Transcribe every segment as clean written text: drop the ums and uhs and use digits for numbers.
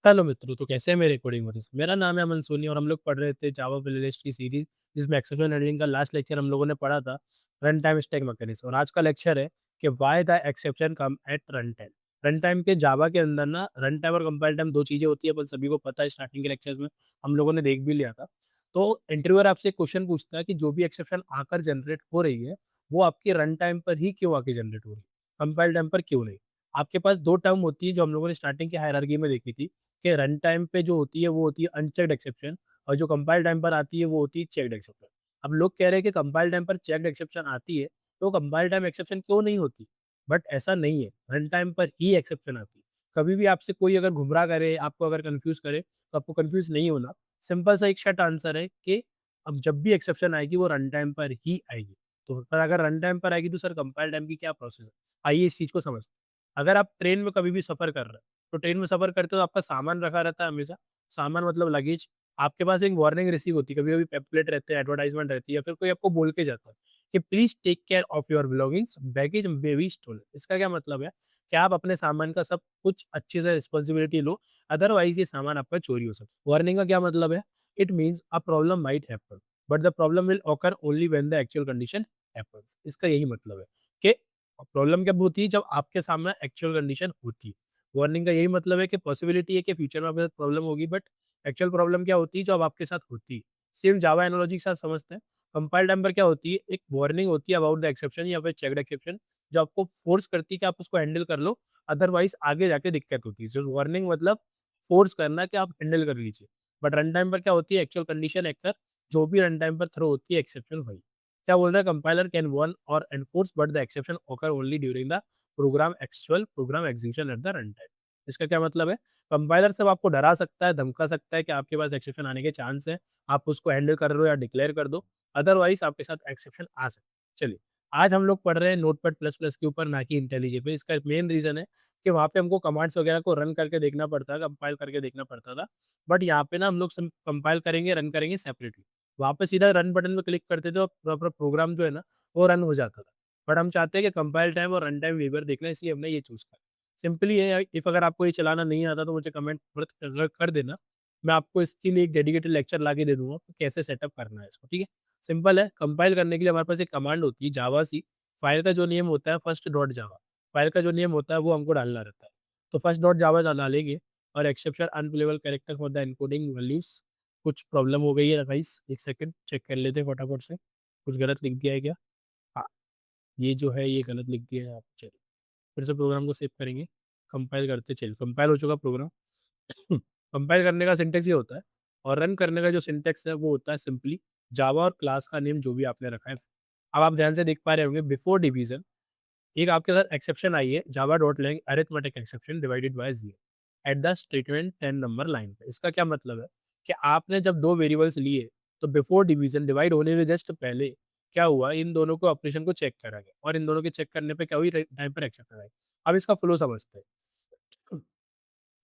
Hello मित्रों, तो कैसे हैं मेरे कोडिंग buddies? मेरा नाम है अमन सोनी और हम लोग पढ़ रहे थे जावा प्लेलिस्ट की सीरीज जिसमें एक्सेप्शन हैंडलिंग का लास्ट लेक्चर हम लोगों ने पढ़ा था रन टाइम स्टैक मैकेनिज्म। और आज का लेक्चर है कि why the exception come at run time. Run time के जावा के अंदर ना रन टाइम और कंपाइल टाइम दो चीज़ें होती है, पर सभी को पता है, स्टार्टिंग के लेक्चर्स में हम लोगों ने देख भी लिया था। तो इंटरव्यूअर आपसे क्वेश्चन पूछता है कि जो भी एक्सेप्शन आकर जनरेट हो रही है वो आपकी रन टाइम पर ही क्यों आके जनरेट हो रही है, कंपाइल टाइम पर क्यों नहीं। आपके पास दो टर्म होती है जो हम लोगों ने स्टार्टिंग की हायरार्की में देखी थी कि रन टाइम पे जो होती है वो होती है अनचेक्ड एक्सेप्शन, और जो कंपाइल टाइम पर आती है वो होती है चेक्ड एक्सेप्शन। अब लोग कह रहे हैं कि कंपाइल टाइम पर चेक्ड एक्सेप्शन आती है तो कंपाइल टाइम एक्सेप्शन क्यों नहीं होती। बट ऐसा नहीं है, रन टाइम पर ही एक्सेप्शन आती है। कभी भी आपसे कोई अगर गुमराह करे, आपको अगर कंफ्यूज करे, तो आपको कंफ्यूज नहीं होना। सिंपल सा एक शॉर्ट आंसर है कि अब जब भी एक्सेप्शन आएगी वो रन टाइम पर ही आएगी। तो पर अगर रन टाइम पर आएगी तो सर कंपाइल टाइम की क्या प्रोसेस है, आइए इस चीज़ को समझते हैं। अगर आप ट्रेन में कभी भी सफ़र कर रहे हैं तो ट्रेन में सफ़र करते हो तो आपका सामान रखा रहता है हमेशा। सामान मतलब लगेज। आपके पास एक वार्निंग रिसीव होती है, कभी-कभी पेम्पलेट रहते हैं, एडवर्टाइज़मेंट रहती है, या फिर कोई आपको बोल के जाता है कि please take care of your belongings, baggage may be stolen. इसका क्या मतलब है कि आप अपने सामान का सब कुछ अच्छे से रिस्पॉन्सिबिलिटी लो, अदरवाइज़ ये सामान आपका चोरी हो सकता है। वार्निंग का क्या मतलब है? It means a problem might happen, but the problem will occur only when the actual condition happens. इसका यही मतलब है कि प्रॉब्लम कब होती है, जब आपके सामने एक्चुअल कंडीशन होती है। वार्निंग का यही मतलब है कि पॉसिबिलिटी है कि फ्यूचर में आपके साथ प्रॉब्लम होगी, बट एक्चुअल प्रॉब्लम क्या होती है जो अब आपके साथ होती है। सेम जावा एनालॉजी के साथ समझते हैं। कंपाइल टाइम पर क्या होती है, एक वार्निंग होती है अबाउट द एक्सेप्शन या फिर चेक्ड एक्सेप्शन, जो आपको फोर्स करती है कि आप उसको हैंडल कर लो, अदरवाइज आगे जाके दिक्कत होती है। जो वार्निंग मतलब फोर्स करना कि आप हैंडल कर लीजिए। बट रन टाइम पर क्या होती है, एक्चुअल कंडीशन एक्टर, जो भी रन टाइम पर थ्रो होती है एक्सेप्शन वही। क्या बोल रहा है, कंपाइलर कैन warn और enforce but the exception occur only during the program execution at the run time. इसका क्या मतलब है, कंपाइलर सिर्फ आपको डरा सकता है, धमका सकता है कि आपके पास एक्सेप्शन आने के चांस है, आप उसको हैंडल कर रहे हो या डिक्लेयर कर दो, अदरवाइज आपके साथ एक्सेप्शन आ सकता है। चलिए, आज हम लोग पढ़ रहे हैं नोटपैड प्लस प्लस के ऊपर, ना कि इंटेलिजे पे। इसका मेन रीजन है कि वहाँ पे हमको कमांड्स वगैरह को रन करके देखना पड़ता है, कंपाइल करके देखना पड़ता था। बट यहाँ पे ना हम लोग कंपाइल करेंगे, रन करेंगे सेपरेटली। वहाँ पे सीधा रन बटन पे क्लिक करते थे और प्रॉपर प्रोग्राम जो है ना वो रन हो जाता था। बट हम चाहते हैं कि कंपाइल टाइम और रन टाइम वेवर देखना है, इसलिए हमने ये चूज़ करा। सिंपली है, इफ अगर आपको ये चलाना नहीं आता तो मुझे कमेंट मत कर देना। मैं आपको इसके लिए एक डेडिकेटेड लेक्चर ला के दे दूँगा कि कैसे सेटअप करना है इसको, ठीक है? सिंपल है, कंपाइल करने के लिए हमारे पास एक कमांड होती है जावासी। फाइल का जो नेम होता है फर्स्ट डॉट जावा, फाइल का जो नेम होता है वो हमको डालना रहता है। तो फर्स्ट डॉट जावा डालेंगे और exception unplayable character for the encoding values. कुछ प्रॉब्लम हो गई है गाइस, एक सेकंड चेक कर लेते हैं फटाफट से, कुछ गलत लिख दिया है क्या? हाँ, ये जो है ये गलत लिख दिया है आप। चलिए, फिर से प्रोग्राम को सेव करेंगे, कंपाइल करते चलिए, कंपाइल हो चुका प्रोग्राम। कंपाइल करने का सिंटेक्स ये होता है, और रन करने का जो सिंटेक्स है वो होता है सिंपली जावा और क्लास का नेम जो भी आपने रखा है। अब आप ध्यान से देख पा रहे होंगे, बिफोर डिवीजन एक आपके साथ एक्सेप्शन आई है, java dot lang arithmetic exception divided by 0 at the statement 10 number line पे। इसका क्या मतलब है कि आपने जब दो वेरिएबल्स लिए तो बिफोर डिवीजन डिवाइड होने से जस्ट पहले क्या हुआ, इन दोनों को ऑपरेशन को चेक करा गया, और इन दोनों के चेक करने पे क्या हुई, टाइम पर एक्सेप्शन आई। अब इसका फ्लो समझते हैं।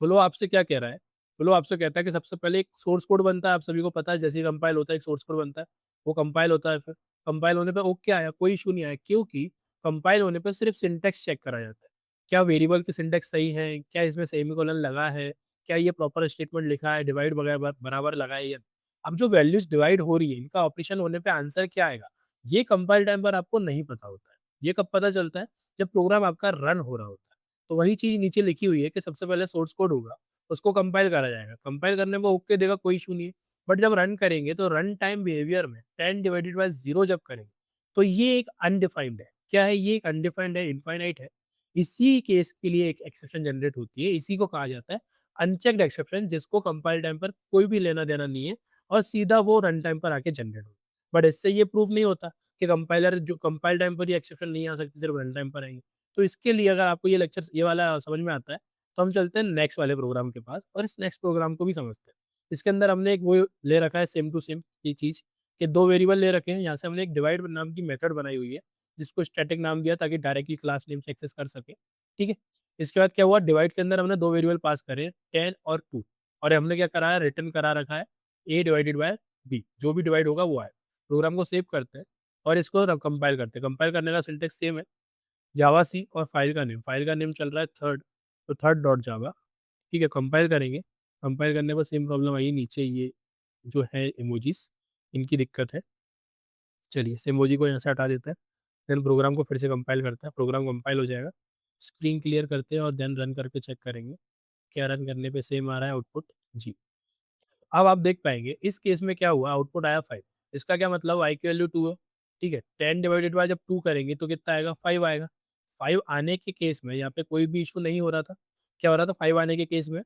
फ्लो आपसे क्या कह रहा है, फ्लो आपसे कहता है कि सबसे पहले एक सोर्स कोड बनता है, आप सभी को पता है, जैसे ही कंपाइल होता है एक सोर्स कोड बनता है, वो कंपाइल होता है। फिर कंपाइल होने पे ओके आया, कोई इशू नहीं आया, क्योंकि कंपाइल होने पे सिर्फ सिंटेक्स चेक करा जाता है। क्या वेरिएबल की सिंटेक्स सही है, क्या इसमें सेमीकोलन लगा है, क्या ये प्रॉपर स्टेटमेंट लिखा है, डिवाइड वगैरह बराबर लगा है या। अब जो वैल्यूज डिवाइड हो रही है इनका ऑपरेशन होने पे आंसर क्या आएगा, ये कंपाइल टाइम पर आपको नहीं पता होता है। ये कब पता चलता है, जब प्रोग्राम आपका रन हो रहा होता है। तो वही चीज़ नीचे लिखी हुई है कि सबसे पहले सोर्स कोड होगा, उसको कंपाइल करा जाएगा, कंपाइल करने में ओके देगा, कोई इशू नहीं है। बट जब रन करेंगे तो रन टाइम बिहेवियर में 10 डिवाइडेड बाय 0 जब करेंगे तो ये एक अनडिफाइंड है। क्या है ये, एक अनडिफाइंड है, इनफाइनाइट है। इसी केस के लिए एक एक्सेप्शन जनरेट होती है, इसी को कहा जाता है अनचेक्ड एक्सेप्शन, जिसको कंपाइल टाइम पर कोई भी लेना देना नहीं है और सीधा वो रन टाइम पर आके जनरेट होता है। बट इससे ये प्रूफ नहीं होता कि कंपाइलर जो कंपाइल टाइम पर ये एक्सेप्शन नहीं आ सकती, सिर्फ रन टाइम पर आएंगे। तो इसके लिए अगर आपको ये लेक्चर ये वाला समझ में आता है तो हम चलते हैं नेक्स्ट वाले प्रोग्राम के पास और इस नेक्स्ट प्रोग्राम को भी समझते हैं। इसके अंदर हमने एक वो ले रखा है सेम टू सेम ये चीज़, कि दो वेरिएबल ले रखे हैं। यहाँ से हमने एक डिवाइड नाम की मेथड बनाई हुई है, जिसको स्टैटिक नाम दिया ताकि डायरेक्टली क्लास नेम से एक्सेस कर सके। ठीक है, इसके बाद क्या हुआ, डिवाइड के अंदर हमने दो वेरिएबल पास करे, 10 और 2, और हमने क्या करा है, रिटर्न करा रखा है ए डिवाइडेड बाय बी, जो भी डिवाइड होगा वो आए। प्रोग्राम को सेव करते हैं और इसको कंपाइल करते हैं। कंपाइल करने का सिंटेक्स सेम है, जावा सी, और फाइल का नेम चल रहा है थर्ड, तो थर्ड डॉट जावा। ठीक है, कंपाइल करेंगे कंपाइल करने पर सेम प्रॉब्लम आई, नीचे ये जो है इमोजीज, इनकी दिक्कत है। चलिए इस इमोजी को यहाँ से हटा देते हैं, देन प्रोग्राम को फिर से कंपाइल करते हैं, प्रोग्राम कंपाइल हो जाएगा, स्क्रीन क्लियर करते हैं और देन रन करके चेक करेंगे, क्या रन करने पे सेम आ रहा है आउटपुट। जी, अब आप देख पाएंगे इस केस में क्या हुआ, आउटपुट आया 5। इसका क्या मतलब, आई की वैल्यू 2 है, ठीक है, 10 डिवाइडेड बाय जब 2 करेंगे तो कितना आएगा, 5 आएगा। 5 आने के केस में यहाँ पे कोई भी इशू नहीं हो रहा था, क्या हो रहा था, 5 आने के केस में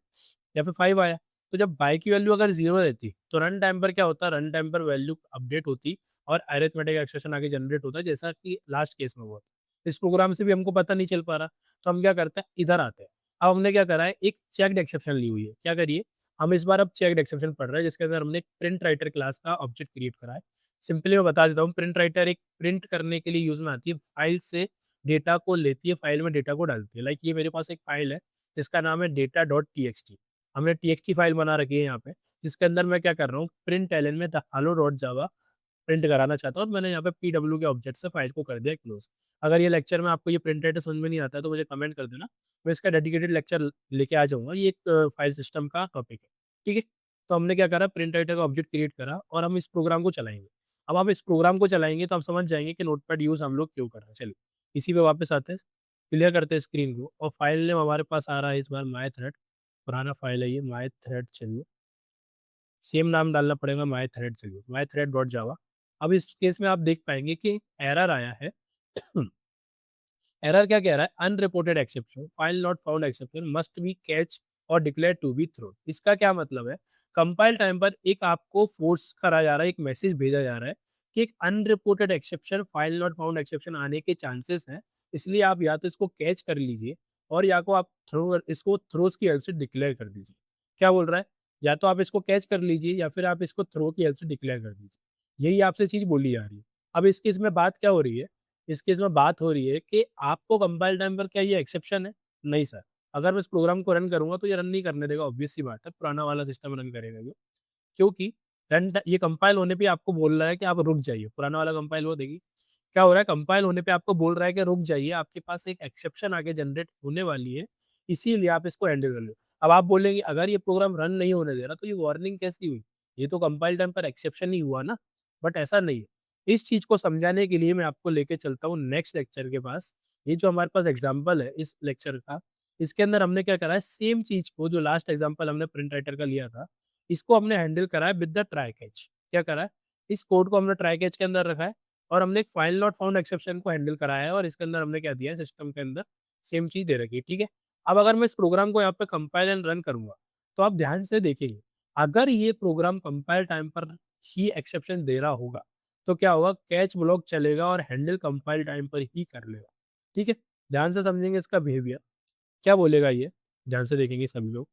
या फिर 5 आया, तो जब बाई की वैल्यू अगर 0 रहती तो रन टाइम पर क्या होता, रन टाइम पर वैल्यू अपडेट होती और अरिथमेटिक एक्सप्रेशन आगे जनरेट होता, जैसा कि लास्ट केस में हुआ। इस प्रोग्राम से भी हमको पता नहीं चल पा रहा, तो हम क्या करते हैं, इधर आते हैं। अब हमने क्या करा है, एक चेक्ड एक्सेप्शन ली हुई है, क्या करिए, हम इस बार अब चेक्ड एक्सेप्शन पढ़ रहे हैं, जिसके अंदर हमने एक प्रिंट राइटर क्लास का ऑब्जेक्ट क्रिएट करा है। सिंपली मैं बता देता हूँ, प्रिंट राइटर एक प्रिंट करने के लिए यूज में आती है, फाइल से डेटा को लेती है, फाइल में डेटा को डालती है। लाइक ये मेरे पास एक फाइल है जिसका नाम है data dot T x T, हमने टीएक्सटी फाइल बना रखी है यहाँ पे, जिसके अंदर मैं क्या कर रहा हूँ, प्रिंट एलन में the hello dot Java print कराना चाहता हूँ, और मैंने यहाँ पे पीडब्ल्यू के ऑब्जेक्ट से फाइल को कर दिया क्लोज। अगर ये लेक्चर में आपको ये प्रिंट राइटर समझ में नहीं आता है तो मुझे कमेंट कर देना, मैं इसका डेडिकेटेड लेक्चर लेके आ जाऊँगा। ये एक फाइल सिस्टम का टॉपिक है, ठीक है। तो हमने क्या करा, प्रिंट राइटर का ऑब्जेक्ट क्रिएट करा और हम इस प्रोग्राम को चलाएंगे। अब आप इस प्रोग्राम को चलाएंगे तो आप समझ जाएंगे कि नोटपैड यूज़ हम लोग क्यों कर रहे हैं। चलिए इसी पे वापस आते हैं, क्लियर करते हैं स्क्रीन को, और फाइल नेम हमारे पास आ रहा है इस बार माई थ्रेड, पुराना फाइल है ये माई थ्रेड। चलिए सेम नाम डालना पड़ेगा, माई थ्रेड। चलिए माई थ्रेड डॉट जावा। अब इस केस में आप देख पाएंगे कि एरर आया है। एरर क्या कह रहा है, unreported exception, file not found exception must be catch और डिक्लेयर टू बी थ्रो। इसका क्या मतलब है, कंपाइल टाइम पर एक आपको फोर्स करा जा रहा है, एक मैसेज भेजा जा रहा है कि एक unreported exception, file not found exception आने के चांसेस हैं, इसलिए आप या तो इसको कैच कर लीजिए और या को आप थ्रो, इसको थ्रोस की हेल्प से डिक्लेयर कर दीजिए। क्या बोल रहा है, या तो आप इसको कैच कर लीजिए या फिर आप इसको थ्रो की हेल्प से डिक्लेयर कर दीजिए, यही आपसे चीज़ बोली जा रही है। अब इस केस में बात क्या हो रही है, इस केस में बात हो रही है कि आपको कंपाइल टाइम पर क्या ये एक्सेप्शन है? नहीं सर। अगर मैं इस प्रोग्राम को रन करूँगा तो ये रन नहीं करने देगा, ऑब्वियस सी बात है, पुराना वाला सिस्टम रन करेगा ये। क्योंकि ये कंपाइल होने पे आपको बोल रहा है कि आप रुक जाइए, पुराना वाला कंपाइल हो देखिए। क्या हो रहा है, कंपाइल होने पे आपको बोल रहा है कि रुक जाइए, आपके पास एक एक्सेप्शन आगे जनरेट होने वाली है, इसीलिए आप इसको हैंडल कर लो। अब आप बोलेंगे अगर ये प्रोग्राम रन नहीं होने दे रहा तो ये वार्निंग कैसी हुई? ये तो कंपाइल टाइम पर एक्सेप्शन ही हुआ ना, बट ऐसा नहीं है। इस चीज़ को समझाने के लिए मैं आपको लेके चलता हूँ नेक्स्ट लेक्चर के पास। ये जो हमारे पास एग्जाम्पल है इस लेक्चर का, इसके अंदर हमने क्या करा है, सेम चीज़ को जो लास्ट एग्जाम्पल हमने प्रिंट राइटर का लिया था, इसको हमने हैंडल करा है विद द ट्राई कैच। क्या करा है, इस कोड को हमने ट्राई कैच के अंदर रखा है और हमने एक फाइल नॉट फाउंड एक्सेप्शन को हैंडल कराया है, और इसके अंदर हमने क्या दिया है, सिस्टम के अंदर सेम चीज़ दे रखी है, ठीक है। अब अगर मैं इस प्रोग्राम को यहाँ पे कंपाइल एंड रन करूँगा तो आप ध्यान से देखेंगे, अगर ये प्रोग्राम कंपाइल टाइम पर ही एक्सेप्शन दे रहा होगा तो क्या होगा, कैच ब्लॉक चलेगा और हैंडल कंपाइल टाइम पर ही कर लेगा, ठीक है। ध्यान से समझेंगे इसका बिहेवियर, क्या बोलेगा ये, ध्यान से देखेंगे सभी लोग।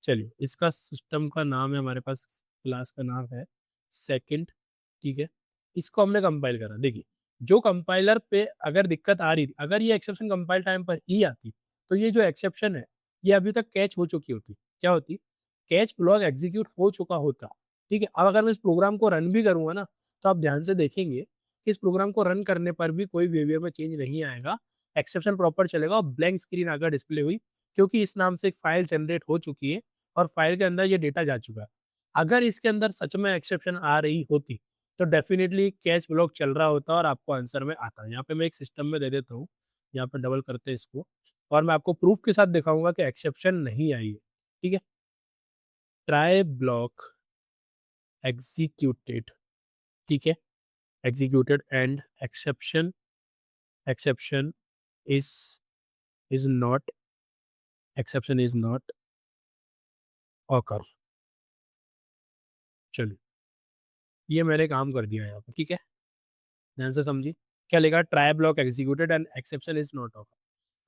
चलिए इसका सिस्टम का नाम है, हमारे पास क्लास का नाम है सेकंड, ठीक है। इसको हमने कंपाइल करा, देखिए जो कंपाइलर पे अगर दिक्कत आ रही थी, अगर ये एक्सेप्शन कंपाइल टाइम पर ही आती तो ये जो एक्सेप्शन है ये अभी तक कैच हो चुकी होती, क्या होती, कैच ब्लॉक एग्जीक्यूट हो चुका होता, ठीक है। अब अगर मैं इस प्रोग्राम को रन भी करूंगा ना, तो आप ध्यान से देखेंगे कि इस प्रोग्राम को रन करने पर भी कोई बिहेवियर में चेंज नहीं आएगा, एक्सेप्शन प्रॉपर चलेगा और ब्लैंक स्क्रीन आकर डिस्प्ले हुई, क्योंकि इस नाम से एक फाइल जनरेट हो चुकी है और फाइल के अंदर ये डेटा जा चुका है। अगर इसके अंदर सच में एक्सेप्शन आ रही होती तो डेफिनेटली कैच ब्लॉक चल रहा होता और आपको आंसर में आता। यहाँ पे मैं एक सिस्टम में दे देता हूँ, यहाँ पे डबल करते हैं इसको, और मैं आपको प्रूफ के साथ दिखाऊंगा कि एक्सेप्शन नहीं आई है, ठीक है। ट्राई ब्लॉक एग्जीक्यूटेड, ठीक है, executed and exception, exception is is not, exception is not occur. चलिए ये मैंने काम कर दिया यहाँ पे, ठीक है, ध्यान से समझिए। क्या लिखा, try block executed and exception is not occur.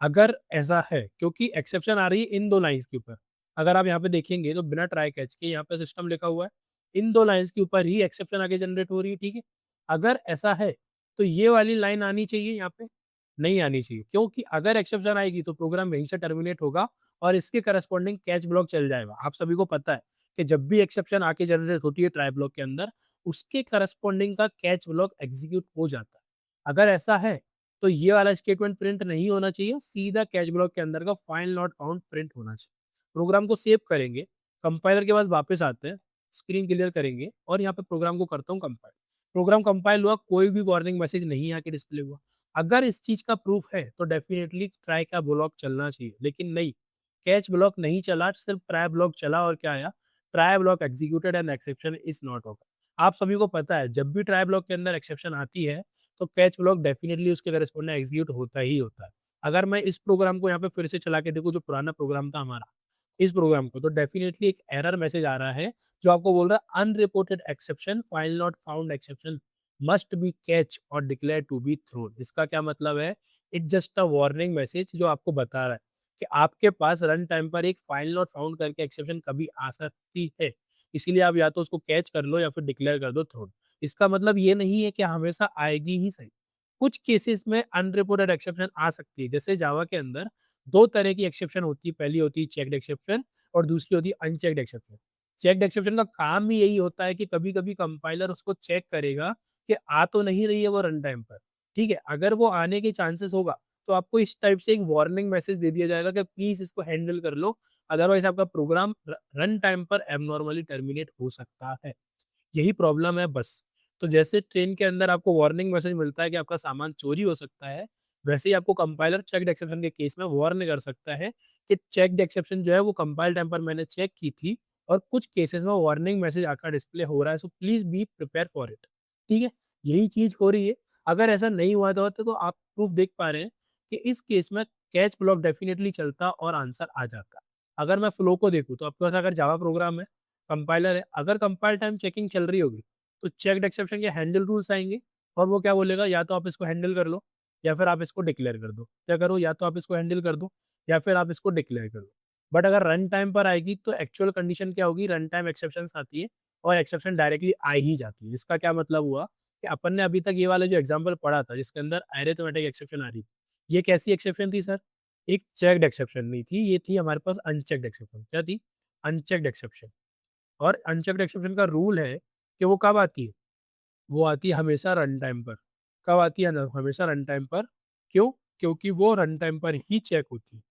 अगर ऐसा है, क्योंकि एक्सेप्शन आ रही है इन दो लाइंस के ऊपर, अगर आप यहाँ पे देखेंगे तो बिना ट्राई कैच के यहाँ पे सिस्टम लिखा हुआ है, इन दो लाइंस के ऊपर ही एक्सेप्शन आगे जनरेट हो रही है, ठीक है। अगर ऐसा है तो ये वाली लाइन आनी चाहिए यहाँ पे, नहीं आनी चाहिए, क्योंकि अगर एक्सेप्शन आएगी तो प्रोग्राम वहीं से टर्मिनेट होगा और इसके करस्पॉन्डिंग कैच ब्लॉक चल जाएगा। आप सभी को पता है कि जब भी एक्सेप्शन आके जनरेट होती है ट्राई ब्लॉक के अंदर, उसके करस्पॉन्डिंग का कैच ब्लॉक एग्जीक्यूट हो जाता है। अगर ऐसा है तो ये वाला स्टेटमेंट प्रिंट नहीं होना चाहिए, सीधा कैच ब्लॉक के अंदर का फाइल नॉट फाउंड प्रिंट होना चाहिए। प्रोग्राम को सेव करेंगे कंपाइलर के पास वापस आते हैं, स्क्रीन क्लियर करेंगे और यहाँ पे प्रोग्राम को करता हूँ कंपाइल। प्रोग्राम कंपाइल हुआ, कोई भी वार्निंग मैसेज नहीं आके डिस्प्ले हुआ। अगर इस चीज़ का प्रूफ है तो डेफिनिटली ट्राई का ब्लॉक चलना चाहिए, लेकिन नहीं, कैच ब्लॉक नहीं चला, सिर्फ ट्राई ब्लॉक चला और क्या आया, try block executed and exception is not okay. आप सभी को पता है जब भी ट्राई ब्लॉक के अंदर एक्सेप्शन आती है तो कैच ब्लॉक डेफिनिटली उसके करेस्पॉन्डिंग एग्जीक्यूट होता ही होता है। अगर मैं इस प्रोग्राम को यहाँ पे फिर से चला के देखूँ जो पुराना प्रोग्राम था हमारा, इस प्रोग्राम को, तो डेफिनिटली एक एरर मैसेज आ रहा है जो आपको बोल रहा है unreported exception, file not found exception must be catch और डिक्लेयर टू बी थ्रोन। इसका क्या मतलब है? It just a warning message जो आपको बता रहा है कि आपके पास रन टाइम पर एक फाइल नॉट फाउंड करके एक्सेप्शन कभी आ सकती है, इसीलिए आप या तो उसको कैच कर लो या फिर डिक्लेयर कर दो थ्रोन। इसका मतलब ये नहीं है कि हमेशा आएगी ही सही, कुछ केसेस में अनरिपोर्टेड एक्सेप्शन आ सकती है। जैसे जावा के अंदर दो तरह की एक्सेप्शन होती है, पहली होती है चेक्ड एक्सेप्शन और दूसरी होती है अनचेक्ड एक्सेप्शन। चेक्ड एक्सेप्शन का काम ही यही होता है कि कभी-कभी कंपाइलर उसको चेक करेगा कि आ तो नहीं रही है वो रन टाइम पर, ठीक है? अगर वो आने के चांसेस होगा, तो आपको इस टाइप से एक वार्निंग मैसेज दे दिया जाएगा कि प्लीज़ इसको हैंडल कर लो, अदरवाइज़ आपका प्रोग्राम रन टाइम पर एब्नॉर्मली टर्मिनेट हो सकता है। यही प्रॉब्लम है बस। तो जैसे ट्रेन के अंदर आपको वार्निंग मैसेज मिलता है कि आपका सामान चोरी हो सकता है, वैसे ही आपको कंपाइलर चेक्ड एक्सेप्शन के केस में वार्न कर सकता है कि चेक्ड एक्सेप्शन जो है वो कंपाइल टाइम पर मैंने चेक की थी और कुछ केसेस में वार्निंग मैसेज आकर डिस्प्ले हो रहा है, so please be prepare for it. ठीक है? यही चीज़ हो रही है। अगर ऐसा नहीं हुआ था तो आप प्रूफ देख पा रहे हैं कि इस केस में कैच ब्लॉक डेफिनिटली चलता और आंसर आ जाता। अगर मैं फ्लो को देखूँ तो आपके पास अगर जावा प्रोग्राम है, कंपाइलर है, अगर कंपाइल टाइम चेकिंग चल रही होगी, तो चेक्ड एक्सेप्शन के हैंडल रूल्स आएँगे और वो क्या बोलेगा, या तो आप इसको हैंडल कर लो या फिर आप इसको डिक्लेयर कर दो। क्या करो, या तो आप इसको हैंडल कर दो या फिर आप इसको डिक्लेयर कर दो। बट अगर रन टाइम पर आएगी तो एक्चुअल कंडीशन क्या होगी, रन टाइम एक्सेप्शंस आती है और एक्सेप्शन डायरेक्टली आ ही जाती है। इसका क्या मतलब हुआ कि अपन ने अभी तक ये वाला जो एग्ज़ाम्पल पढ़ा था जिसके अंदर अरिथमेटिक एक्सेप्शन आ रही थी, ये कैसी एक्सेप्शन थी सर? एक चेक्ड एक्सेप्शन नहीं थी, ये थी हमारे पास अनचेक्ड एक्सेप्शन। क्या थी? Unchecked exception. और अनचेक्ड एक्सेप्शन का रूल है कि वो कब आती है? वो आती है हमेशा रन टाइम पर। कब आती है? न हमेशा रन टाइम पर। क्यों? क्योंकि वो रन टाइम पर ही चेक होती है।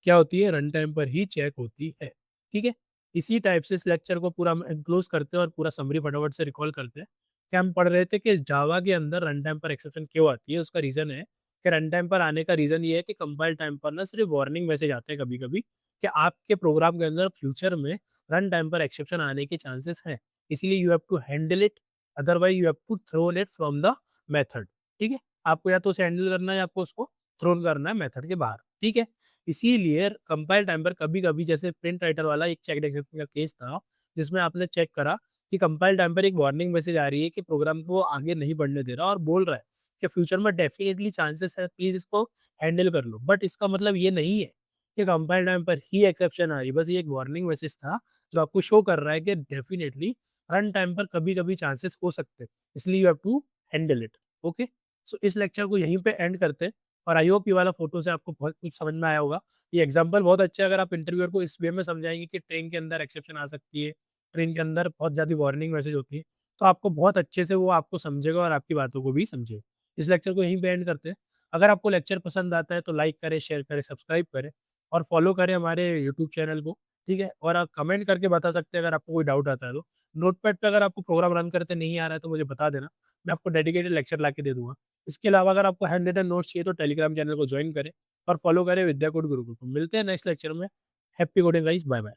क्या होती है? रन टाइम पर ही चेक होती है। ठीक है? इसी टाइप से इस लेक्चर को पूरा हम एनक्लोज़ करते हैं और पूरा समरी फटाफट से रिकॉल करते हैं कि हम पढ़ रहे थे कि जावा के अंदर रन टाइम पर एक्सेप्शन क्यों आती है। उसका रीज़न है कि रन टाइम पर आने का रीज़न ये है कि कंपाइल टाइम पर ना सिर्फ़ वार्निंग मैसेज आते हैं कभी-कभी कि आपके प्रोग्राम के अंदर फ्यूचर में रन टाइम पर एक्सेप्शन आने के चांसेस हैं। इसीलिए you have to handle it, otherwise you have to thrown it from the method. ठीक है? आपको या तो उसे हैंडल करना है या आपको उसको थ्रोन करना है मेथड के बाहर। ठीक है? इसीलिए कंपाइल टाइम पर कभी-कभी जैसे प्रिंट राइटर वाला एक चेक्ड एक्सेप्शन का केस था, जिसमें आपने चेक करा कि कंपाइल टाइम पर एक वार्निंग मैसेज आ रही है कि प्रोग्राम को आगे नहीं बढ़ने दे रहा और बोल रहा है कि फ्यूचर में डेफिनिटली चांसेस है, प्लीज़ इसको हैंडल कर लो। बट इसका मतलब ये नहीं है कि कंपाइल टाइम पर ही एक्सेप्शन आ रही है, बस ये एक वार्निंग मैसेज था जो आपको शो कर रहा है कि डेफिनिटली रन टाइम पर कभी-कभी चांसेस हो सकते हैं, इसलिए you have to handle it. Okay? So इस लेक्चर को यहीं पे एंड करते हैं और आई होप ये वाला फ़ोटो से आपको बहुत कुछ समझ में आया होगा। ये एग्ज़ाम्पल बहुत अच्छा है, अगर आप इंटरव्यूअर को इस वे में समझाएँगे कि ट्रेन के अंदर एक्सेप्शन आ सकती है, ट्रेन के अंदर बहुत ज़्यादा वार्निंग मैसेज होती है, तो आपको बहुत अच्छे से वो आपको समझेगा और आपकी बातों को भी समझेगा। इस लेक्चर को यहीं पे एंड करते हैं। अगर आपको लेक्चर पसंद आता है तो लाइक करें, शेयर करें, सब्सक्राइब करें और फॉलो करें हमारे यूट्यूब चैनल को, ठीक है? और आप कमेंट करके बता सकते हैं अगर आपको कोई डाउट आता है तो। नोटपैड पे अगर आपको प्रोग्राम रन करते नहीं आ रहा है तो मुझे बता देना, मैं आपको डेडिकेटेड लेक्चर लाके दे दूँगा। इसके अलावा अगर आपको हैंड रिटन नोट्स चाहिए तो टेलीग्राम चैनल को जॉइन करें और फॉलो करें विद्या कोड गुरुकुल को। मिलते हैं नेक्स्ट लेक्चर में। Happy coding guys, bye bye.